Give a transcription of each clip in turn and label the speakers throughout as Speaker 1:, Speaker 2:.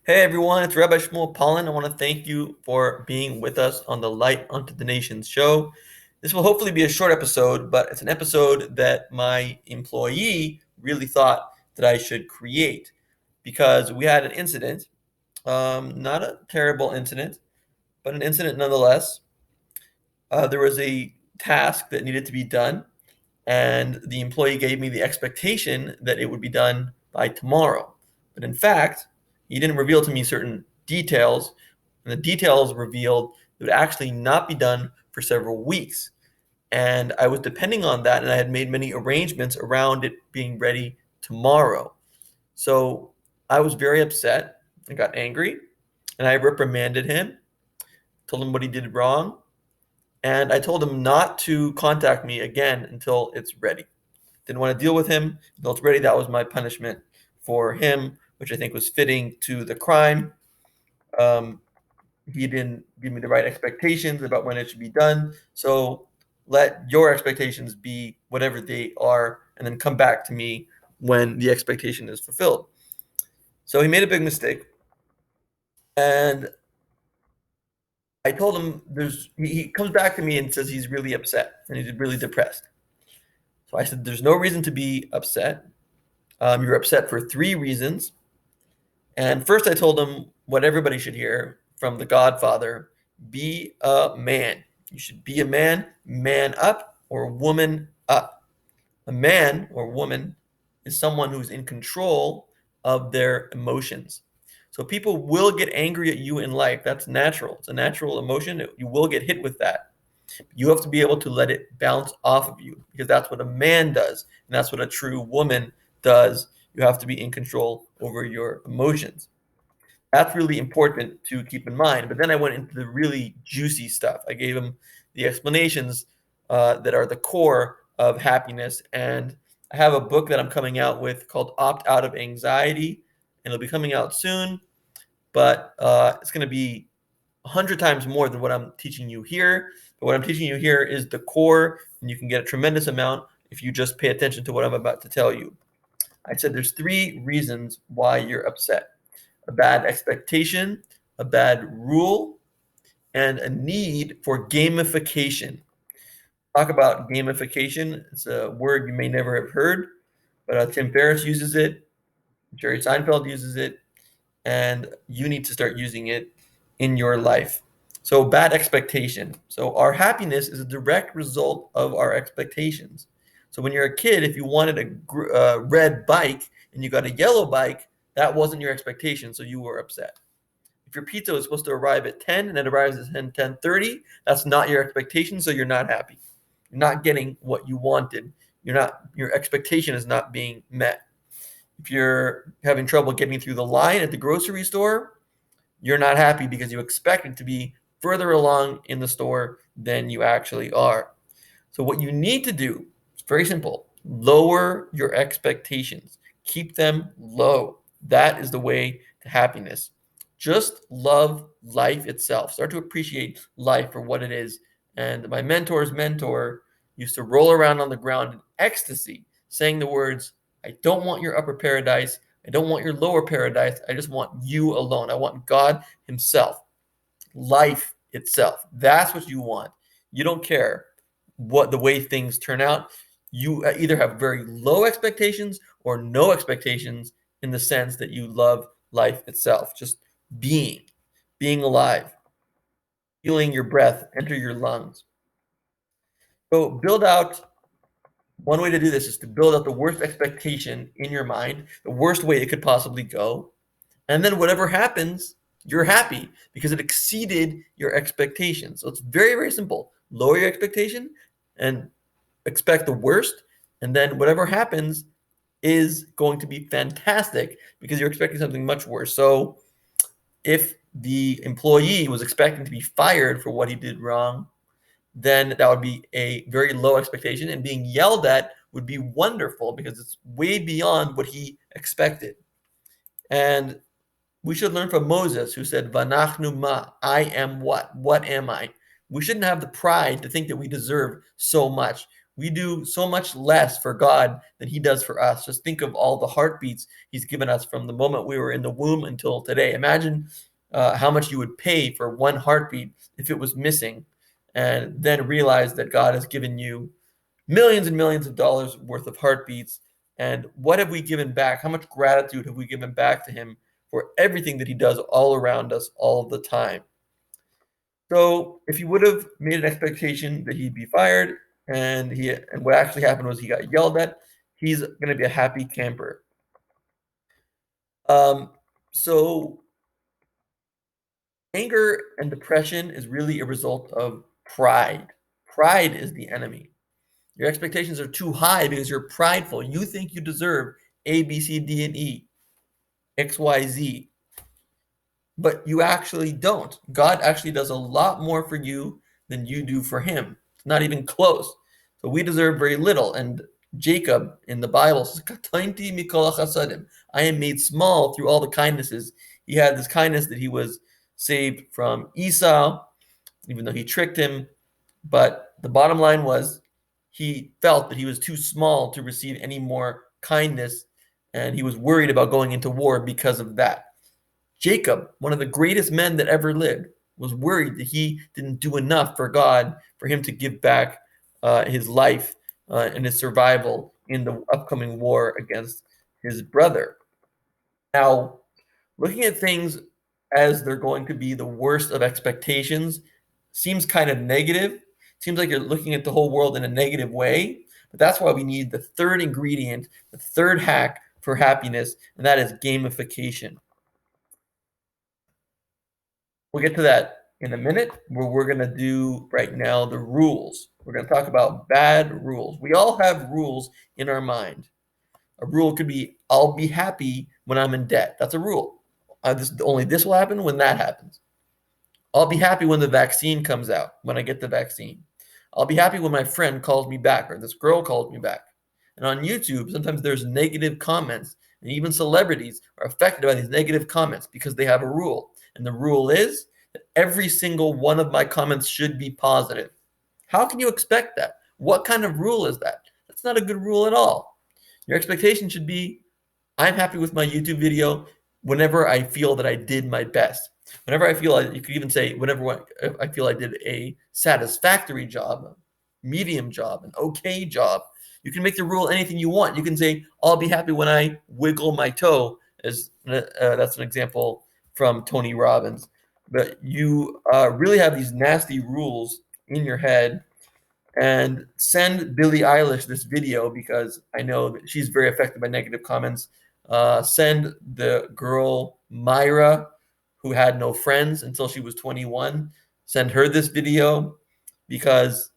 Speaker 1: Hey everyone, it's Rabbi Shmuel Pollen. I want to thank you for being with us on the Light Unto the Nations show. This will hopefully be a short episode, but it's an episode that my employee really thought that I should create because we had an incident, not a terrible incident, but an incident nonetheless. There was a task that needed to be done, and the employee gave me the expectation that it would be done by tomorrow. But in fact, he didn't reveal to me certain details, and the details revealed it would actually not be done for several weeks. And I was depending on that, and I had made many arrangements around it being ready tomorrow. So I was very upset and got angry, and I reprimanded him, told him what he did wrong, and I told him not to contact me again until it's ready. Didn't want to deal with him until it's ready. That was my punishment for him, which I think was fitting to the crime. Um, he didn't give me the right expectations about when it should be done. So let your expectations be whatever they are, and then come back to me when the expectation is fulfilled. So he made a big mistake, and I told him he comes back to me and says he's really upset and he's really depressed. So I said, there's no reason to be upset. You're upset for three reasons. And first, I told him what everybody should hear from the Godfather: be a man. You should be a man, man up, or woman up. A man or woman is someone who's in control of their emotions. So people will get angry at you in life. That's natural. It's a natural emotion. You will get hit with that. You have to be able to let it bounce off of you because that's what a man does. And that's what a true woman does. You have to be in control over your emotions. That's really important to keep in mind. But then I went into the really juicy stuff. I gave him the explanations that are the core of happiness. And I have a book that I'm coming out with called Opt Out of Anxiety, and it'll be coming out soon. But it's going to be 100 times more than what I'm teaching you here. But what I'm teaching you here is the core, and you can get a tremendous amount if you just pay attention to what I'm about to tell you. I said there's three reasons why you're upset: a bad expectation, a bad rule, and a need for gamification. Talk about gamification. It's a word you may never have heard, but Tim Ferriss uses it, Jerry Seinfeld uses it, and you need to start using it in your life. So, bad expectation. So, our happiness is a direct result of our expectations. So, when you're a kid, if you wanted a red bike and you got a yellow bike, that wasn't your expectation, so you were upset. If your pizza was supposed to arrive at 10 and it arrives at 10:30, that's not your expectation, so you're not happy. You're not getting what you wanted. Your expectation is not being met. If you're having trouble getting through the line at the grocery store, you're not happy because you expected to be further along in the store than you actually are. So, what you need to do is very simple: lower your expectations, keep them low. That is the way to happiness. Just love life itself. Start to appreciate life for what it is. And my mentor's mentor used to roll around on the ground in ecstasy, saying the words, I don't want your upper paradise. I don't want your lower paradise. I just want you alone. I want God Himself, life itself. That's what you want. You don't care what the way things turn out. You either have very low expectations or no expectations in the sense that you love life itself. Just being, being alive, feeling your breath enter your lungs. So build out. One way to do this is to build out the worst expectation in your mind, the worst way it could possibly go. And then whatever happens, you're happy because it exceeded your expectations. So it's very, very simple. Lower your expectation and expect the worst. And then whatever happens is going to be fantastic because you're expecting something much worse. So if the employee was expecting to be fired for what he did wrong, then that would be a very low expectation. And being yelled at would be wonderful because it's way beyond what he expected. And we should learn from Moses, who said, Vanachnu ma, I am what? What am I? We shouldn't have the pride to think that we deserve so much. We do so much less for God than he does for us. Just think of all the heartbeats he's given us from the moment we were in the womb until today. Imagine how much you would pay for one heartbeat if it was missing, and then realize that God has given you millions and millions of dollars worth of heartbeats. And what have we given back? How much gratitude have we given back to him for everything that he does all around us all the time? So if he would have made an expectation that he'd be fired, and what actually happened was he got yelled at, he's going to be a happy camper. Um, so anger and depression is really a result of pride. Pride is the enemy. Your expectations are too high because you're prideful. You think you deserve A, B, C, D, and E, X, Y, Z, but you actually don't. God actually does a lot more for you than you do for him. It's not even close. So we deserve very little. And Jacob in the Bible says, "Katainti mikol chasadim." I am made small through all the kindnesses. He had this kindness that he was saved from Esau, even though he tricked him. But the bottom line was he felt that he was too small to receive any more kindness, and he was worried about going into war because of that. Jacob, one of the greatest men that ever lived, was worried that he didn't do enough for God for him to give back his life and his survival in the upcoming war against his brother. Now, looking at things as they're going to be the worst of expectations seems kind of negative. Seems like you're looking at the whole world in a negative way. But that's why we need the third ingredient, the third hack for happiness, and that is gamification. We'll get to that in a minute, where we're going to do right now the rules. We're going to talk about bad rules. We all have rules in our mind. A rule could be, I'll be happy when I'm in debt. That's a rule. Only this will happen when that happens. I'll be happy when the vaccine comes out, when I get the vaccine. I'll be happy when my friend calls me back or this girl calls me back. And on YouTube, sometimes there's negative comments, and even celebrities are affected by these negative comments because they have a rule. And the rule is that every single one of my comments should be positive. How can you expect that? What kind of rule is that? That's not a good rule at all. Your expectation should be, I'm happy with my YouTube video whenever I feel that I did my best. Whenever I feel, you could even say, whenever I feel I did a satisfactory job, a medium job, an okay job. You can make the rule anything you want. You can say, I'll be happy when I wiggle my toe, as that's an example from Tony Robbins. But you really have these nasty rules in your head. And send Billie Eilish this video because I know that she's very affected by negative comments. Send the girl Myra, who had no friends until she was 21, send her this video because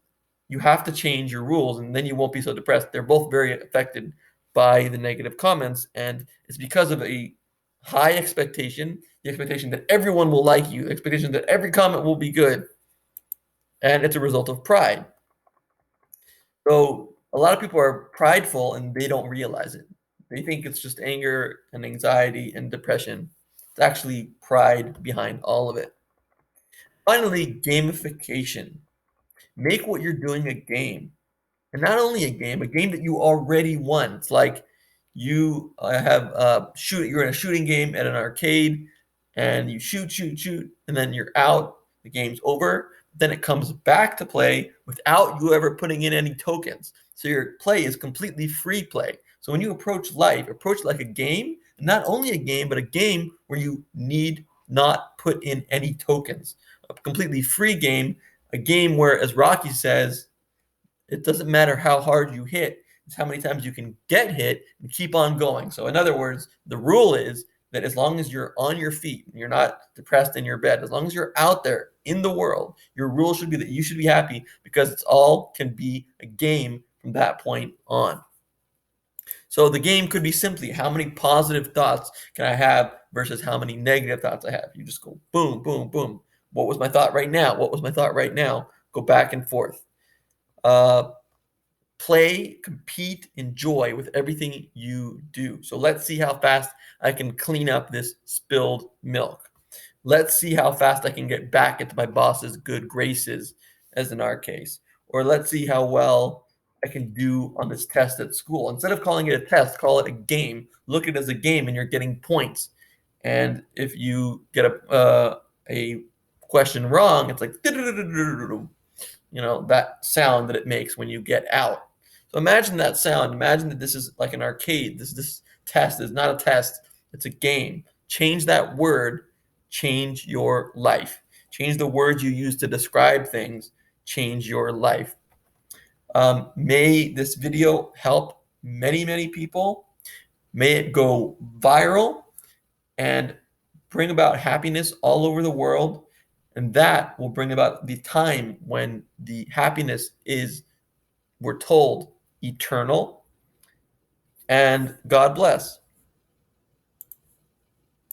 Speaker 1: you have to change your rules and then you won't be so depressed. They're both very affected by the negative comments, and it's because of a high expectation, the expectation that everyone will like you, the expectation that every comment will be good, and it's a result of pride. So a lot of people are prideful and they don't realize it. They think it's just anger and anxiety and depression. It's actually pride behind all of it. Finally, gamification. Make what you're doing a game. And not only a game that you already won. It's like you you're in a shooting game at an arcade and you shoot, and then you're out. The game's over. Then it comes back to play without you ever putting in any tokens. So your play is completely free play. So when you approach life, approach it like a game, and not only a game, but a game where you need not put in any tokens. A completely free game, a game where, as Rocky says, it doesn't matter how hard you hit, it's how many times you can get hit and keep on going. So in other words, the rule is that as long as you're on your feet, you're not depressed in your bed, as long as you're out there in the world, your rule should be that you should be happy because it's all can be a game from that point on. So the game could be simply how many positive thoughts can I have versus how many negative thoughts I have. You just go boom, boom, boom. What was my thought right now? What was my thought right now? Go back and forth. Uh, Play, compete, enjoy with everything you do. So let's see how fast I can clean up this spilled milk. Let's see how fast I can get back into my boss's good graces, as in our case. Or let's see how well I can do on this test at school. Instead of calling it a test, call it a game. Look at it as a game, and you're getting points. And if you get a question wrong, it's like that sound that it makes when you get out. So imagine that sound. Imagine that this is like an arcade. This test is not a test. It's a game. Change that word. Change your life. Change the words you use to describe things. Change your life. May this video help many, many people. May it go viral and bring about happiness all over the world. And that will bring about the time when the happiness is, we're told, eternal. And God bless.